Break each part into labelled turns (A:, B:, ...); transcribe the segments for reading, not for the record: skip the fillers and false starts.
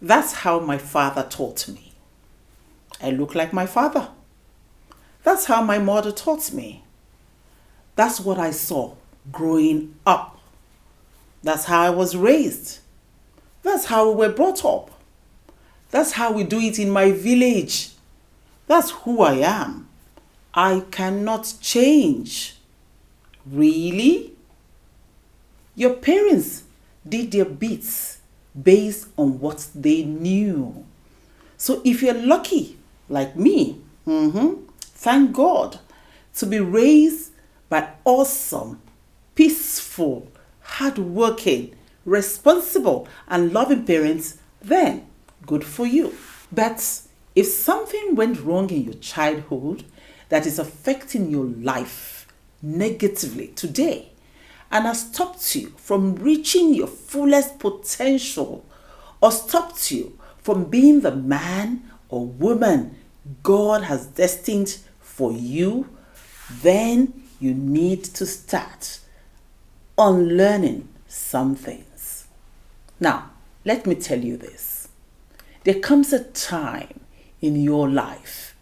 A: That's how my father taught me. I look like my father. That's how my mother taught me. That's what I saw growing up. That's how I was raised. That's how we were brought up. That's how we do it in my village. That's who I am. I cannot change. Really? Your parents did their bits based on what they knew. So if you're lucky, like me, thank God, to be raised by awesome, peaceful, hardworking, responsible, and loving parents, then good for you. But if something went wrong in your childhood that is affecting your life negatively today and has stopped you from reaching your fullest potential or stopped you from being the man or woman God has destined for you, then you need to start unlearning some things. Now, let me tell you this. There comes a time in your life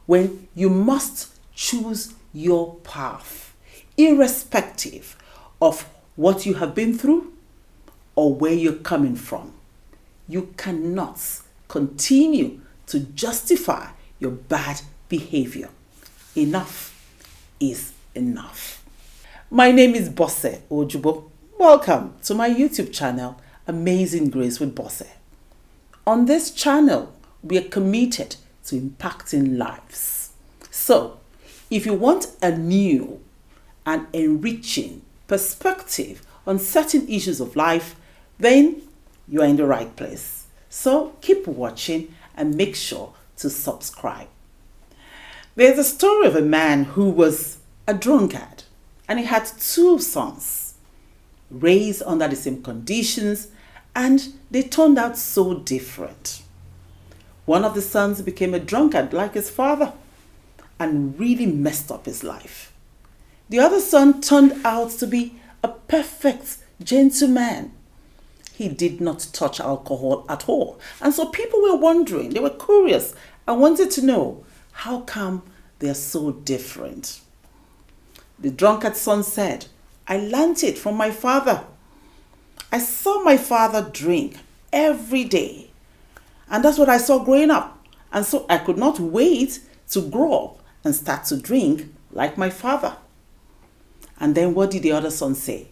A: when you must choose your path, irrespective of what you have been through or where you're coming from. You cannot continue to justify your bad behavior. Enough is enough. My name is Bosse Ojubo. Welcome to my YouTube channel, Amazing Grace with Bosse. On this channel, we are committed to impacting lives. So, if you want a new and enriching perspective on certain issues of life, then you are in the right place. So, keep watching and make sure to subscribe. There's a story of a man who was a drunkard and he had two sons raised under the same conditions, and they turned out so different. One of the sons became a drunkard like his father and really messed up his life. The other son turned out to be a perfect gentleman. He did not touch alcohol at all. And so people were wondering, they were curious and wanted to know, how come they are so different? The drunkard son said, I learned it from my father. I saw my father drink every day. And that's what I saw growing up. And so I could not wait to grow up and start to drink like my father. And then what did the other son say?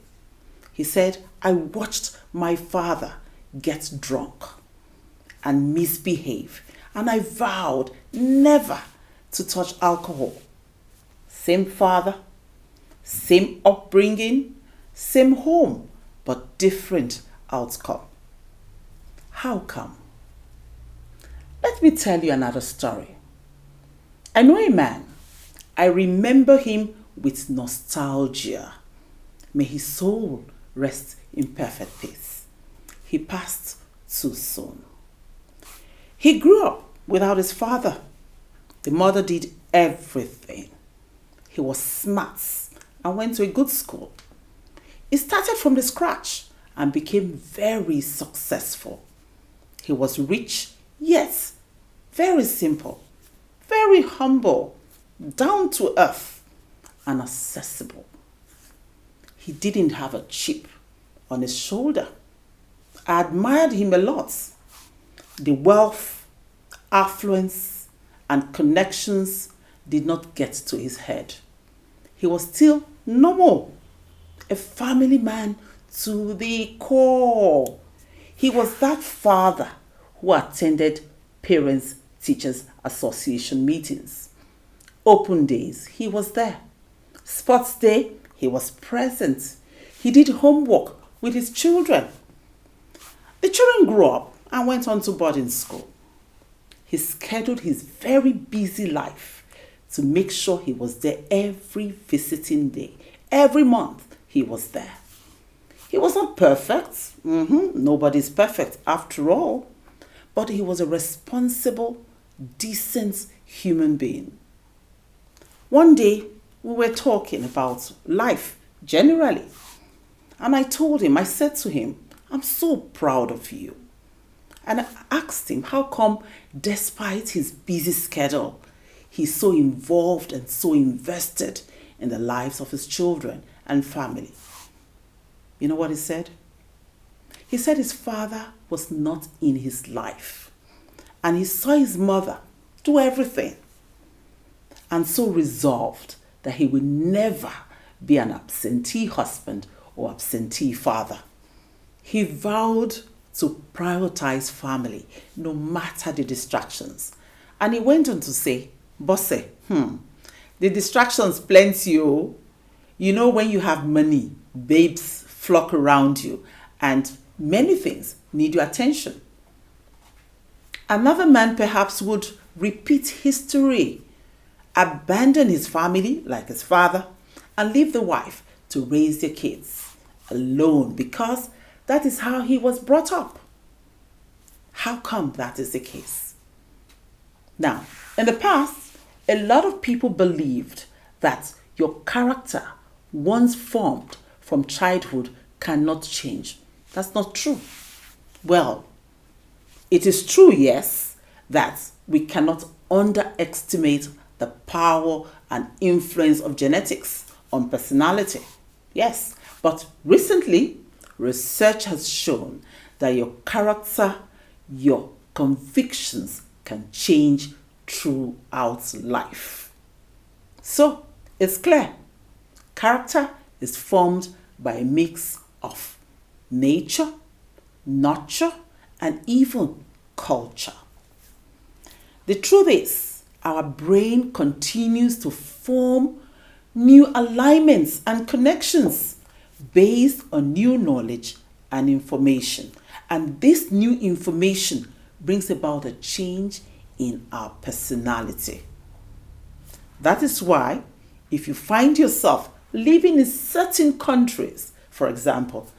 A: He said, I watched my father get drunk and misbehave. And I vowed never to touch alcohol. Same father, same upbringing, same home, but different outcome. How come? Let me tell you another story. I know a man. I remember him with nostalgia. May his soul rest in perfect peace. He passed too soon. He grew up without his father. The mother did everything. He was smart and went to a good school. He started from the scratch and became very successful. He was rich, yes, very simple, very humble, down to earth, and accessible. He didn't have a chip on his shoulder. I admired him a lot. The wealth, affluence, and connections did not get to his head. He was still normal, a family man to the core. He was that father who attended Parents Teachers Association meetings. Open days, he was there. Sports day, he was present. He did homework with his children. The children grew up and went on to boarding school. He scheduled his very busy life to make sure he was there every visiting day. Every month he was there. He was not perfect. Nobody's perfect after all. But he was a responsible, decent human being. One day we were talking about life generally. And I said to him, I'm so proud of you. And I asked him how come, despite his busy schedule, he's so involved and so invested in the lives of his children and family. You know what he said? He said his father was not in his life, and he saw his mother do everything, and so resolved that he would never be an absentee husband or absentee father. He vowed to prioritize family no matter the distractions. And he went on to say, Bosse, the distractions plenty. Oh. You know, when you have money, babes flock around you and many things need your attention. Another man perhaps would repeat history, abandon his family like his father, and leave the wife to raise their kids alone because that is how he was brought up. How come that is the case? Now, in the past, a lot of people believed that your character, once formed from childhood, cannot change. That's not true. Well, it is true, yes, that we cannot underestimate the power and influence of genetics on personality. Yes, but recently, research has shown that your character, your convictions can change throughout life. So, it's clear. Character is formed by a mix of nature, nurture, and even culture. The truth is, our brain continues to form new alignments and connections based on new knowledge and information. And this new information brings about a change in our personality. That is why, if you find yourself living in certain countries, for example,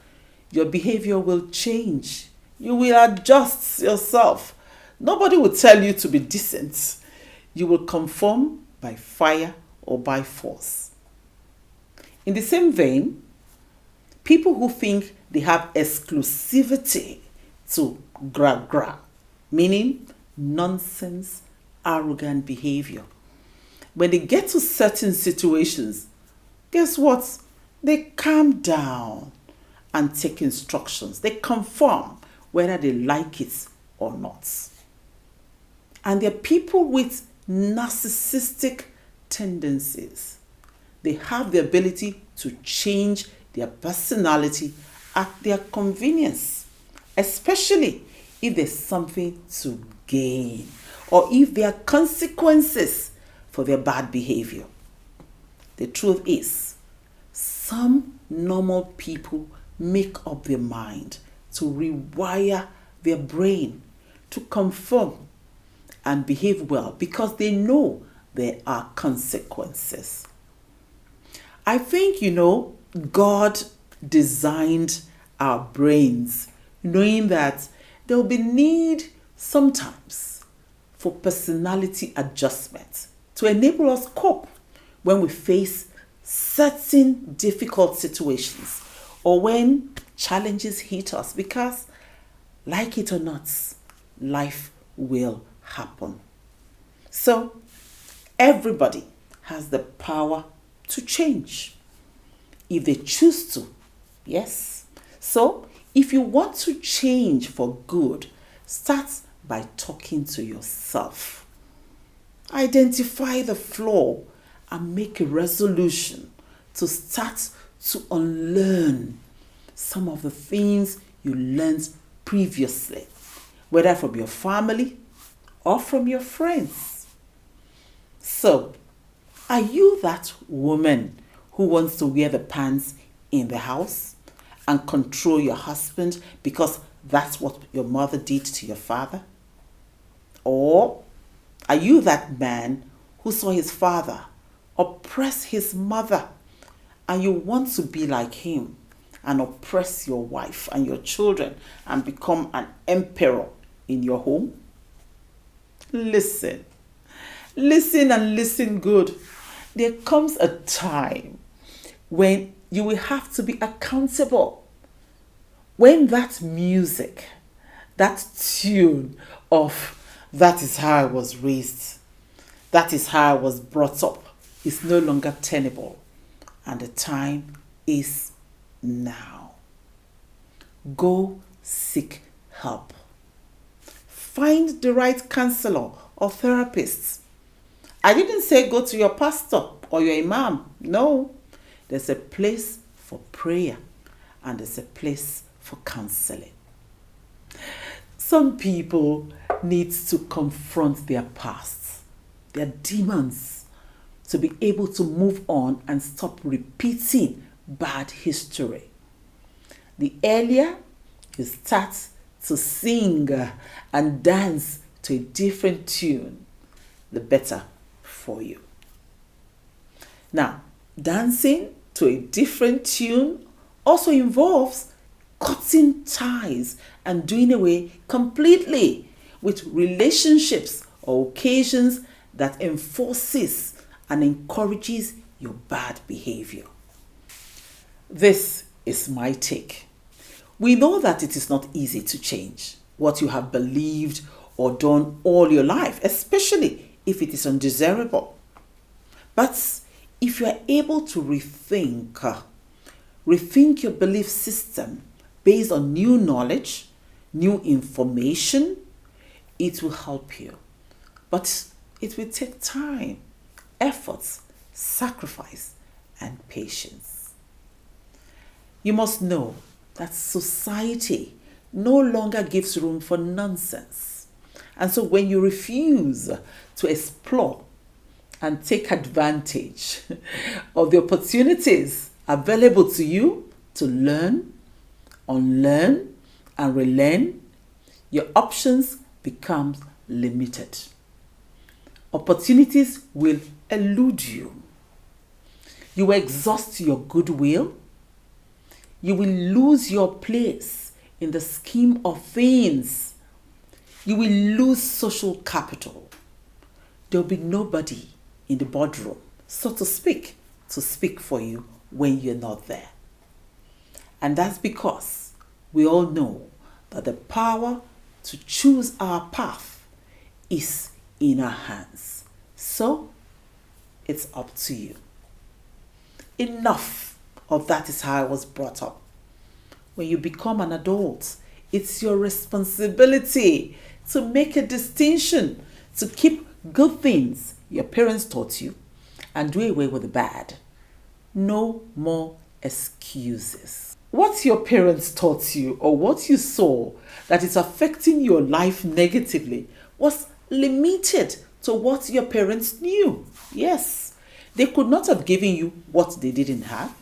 A: your behavior will change. You will adjust yourself. Nobody will tell you to be decent. You will conform by fire or by force. In the same vein, people who think they have exclusivity to gra-gra, meaning nonsense, arrogant behavior, when they get to certain situations, guess what? They calm down and take instructions. They conform whether they like it or not. And they're people with narcissistic tendencies. They have the ability to change their personality at their convenience, especially if there's something to gain or if there are consequences for their bad behavior. The truth is, some normal people make up their mind to rewire their brain to conform and behave well because they know there are consequences. I think, God designed our brains knowing that there will be need sometimes for personality adjustment to enable us cope when we face certain difficult situations or when challenges hit us, because like it or not, life will happen. So everybody has the power to change if they choose to. Yes. So if you want to change for good, start by talking to yourself. Identify the flaw and make a resolution to start to unlearn some of the things you learned previously, whether from your family or from your friends. So, are you that woman who wants to wear the pants in the house and control your husband because that's what your mother did to your father? Or are you that man who saw his father oppress his mother and you want to be like him and oppress your wife and your children and become an emperor in your home? Listen and listen good. There comes a time when you will have to be accountable. When that music that tune of that is how I was raised, that is how I was brought up, is no longer tenable. And the time is now. Go seek help. Find the right counselor or therapist. I didn't say go to your pastor or your imam. No. There's a place for prayer and there's a place for counseling. Some people need to confront their past, their demons, to be able to move on and stop repeating bad history. The earlier you start to sing and dance to a different tune, the better for you. Now, dancing to a different tune also involves cutting ties and doing away completely with relationships or occasions that enforces and encourages your bad behavior. This is my take. We know that it is not easy to change what you have believed or done all your life, especially if it is undesirable. But if you are able to rethink your belief system based on new knowledge, new information, it will help you. But it will take time, efforts, sacrifice, and patience. You must know that society no longer gives room for nonsense. And so when you refuse to explore and take advantage of the opportunities available to you to learn, unlearn, and relearn, your options become limited. Opportunities will elude you. You will exhaust your goodwill. You will lose your place in the scheme of things. You will lose social capital. There will be nobody in the boardroom, so to speak for you when you're not there. And that's because we all know that the power to choose our path is in our hands. So it's up to you. Enough of that is how I was brought up. When you become an adult, it's your responsibility to make a distinction, to keep good things your parents taught you and do away with the bad. No more excuses. What your parents taught you or what you saw that is affecting your life negatively was limited to what your parents knew. Yes, they could not have given you what they didn't have.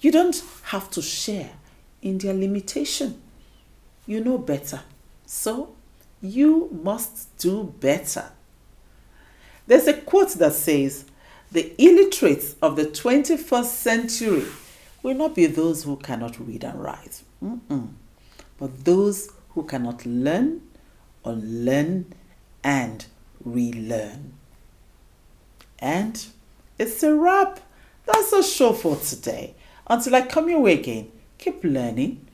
A: You don't have to share in their limitation. You know better. So you must do better. There's a quote that says, the illiterates of the 21st century will not be those who cannot read and write, but those who cannot learn, unlearn, and relearn. And it's a wrap. That's our show for today. Until I come your way again, keep learning,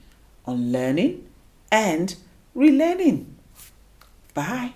A: unlearning, and relearning. Bye.